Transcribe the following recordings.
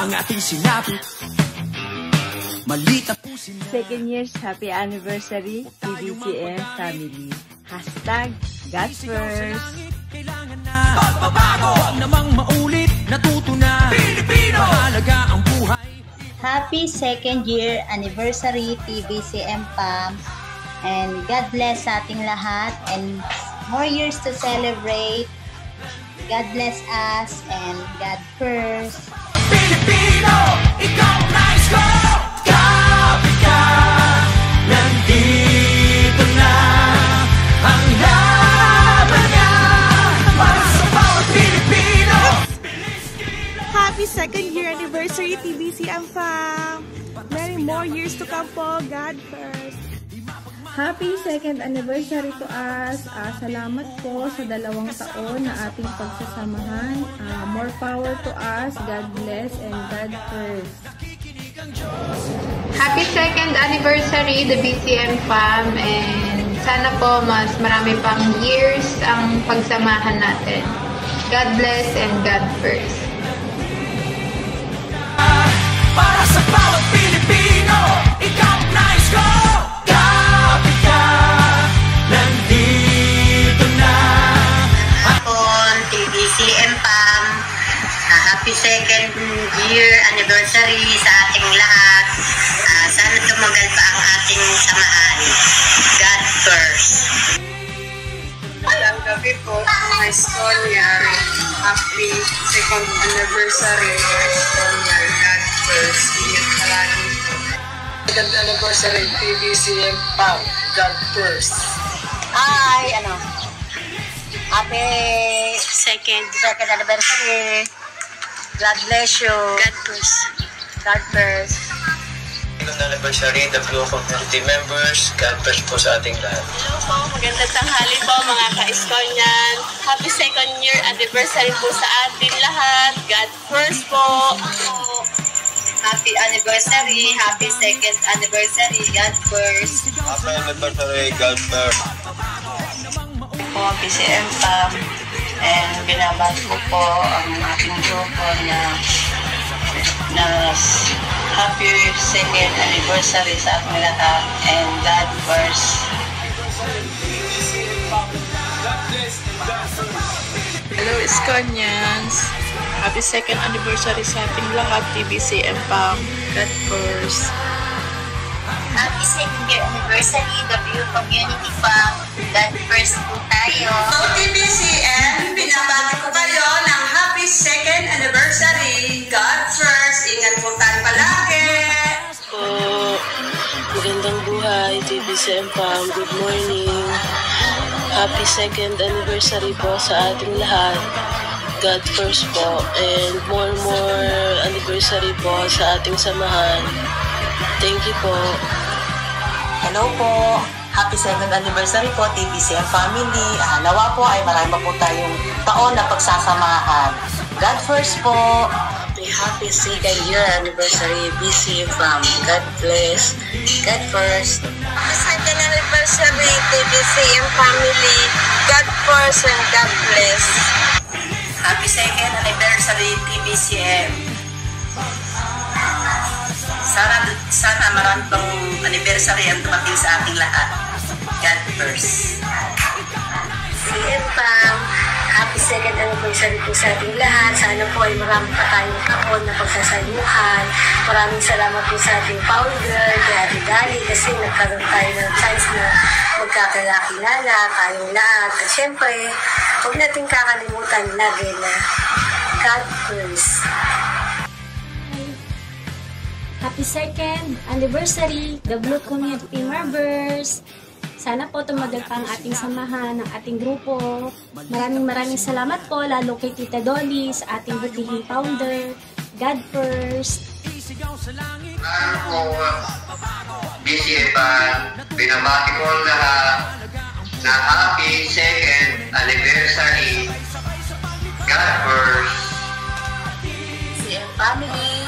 ang ating sinabi. Malita po sila. Second year's happy anniversary, TBCM family. Hashtag God first. Pagbabago, huwag namang maulit, natuto na Pilipino. Mahalaga ang buhay. Happy second year anniversary TBCM PAM. And God bless sa ating lahat and more years to celebrate. God bless us and God first. Pilipino, ikaw ang nais ko. Kapit ka, nandito na ang laban niya para sa bawat Pilipino. Happy second year anniversary TBCM fam! Many more years to come po. God first! Happy second anniversary to us. Salamat po sa 2 taon na ating pagsasamahan. More power to us. God bless and God first. Happy second anniversary the BCM fam, and sana po mas marami pang years ang pagsamahan natin. God bless and God first. Para sa bawat Pilipino, ikaw ang nais ko. Kapit ka, nandito na. Hapon, TBCM PAM. Happy second year anniversary sa ating lahat. Sana tumagal pa ang ating samahan. God first. Alang gabi po, mga Estonia. Happy second anniversary, mga Estonia. God first. Ingat palagi po. Second anniversary, TBCM PAM. God first. Hi, happy second anniversary. God bless you. God first. God first. Second anniversary, the Blue Community members. God bless po sa ating lahat. Hello po, magandang tanghali po mga ka-Estonian. Happy second year anniversary po sa ating lahat. God first po. Happy anniversary. Happy second anniversary. God first. Happy anniversary, God first. Po ang PCM PAM. And binabati ko po ang ating grupo na happy second anniversary sa ating lahat. And God first. Hello Estonians. Happy second anniversary sa ating lahat. TBCM PAM. God first. Happy second year anniversary. The Blue Community PAM. God first po tayo. So TBCM, binabati ko kayo ng happy second anniversary. God first. Ingat po tayo palagi. Po, magandang buhay, TBCM PAM. Good morning. Happy second anniversary po sa ating lahat. God first po. And more anniversary po sa ating samahan. Thank you po. Hello po. Happy second anniversary po, TBCM family. Nawa po ay marami po tayong taon na pagsasamahan. God first po. Happy second year anniversary, BCM fam. God bless. God first. Happy second anniversary, TBCM family. God first and God bless. Happy second anniversary, TBCM. Sana marami pang anniversary ang dumating sa ating lahat. God first. CM PAM, happy second anniversary po sa ating lahat. Sana po ay marami pa tayong taon na pagsasayuhan. Maraming salamat po sa ating founder, kay Ate Dali, kasi nagkaroon tayo ng chance na magkakilala tayong lahat. At syempre, huwag natin kakalimutan lagi na God first. Happy second anniversary, the Blue Community members. Sana po tumagal pa ang ating samahan, ang ating grupo. Maraming salamat po, lalo kay Tita Dolly, sa ating butihing founder. God first. BCM PAM, binabati ko ang lahat na happy second anniversary. God first. BCM family,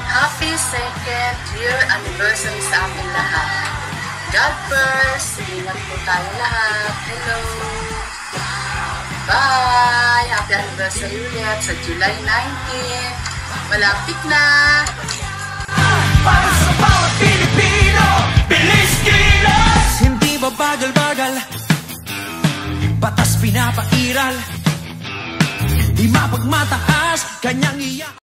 happy second year anniversary sa ating lahat. God first. Ingat po tayo lahat. Hello. Bye. Happy anniversary ulit sa July 19. Malapit na! Para sa bawat Pilipino, bilis kilos! Hindi ba bagal-bagal, batas pinapairal, di mapagmataas, kanyang iyak.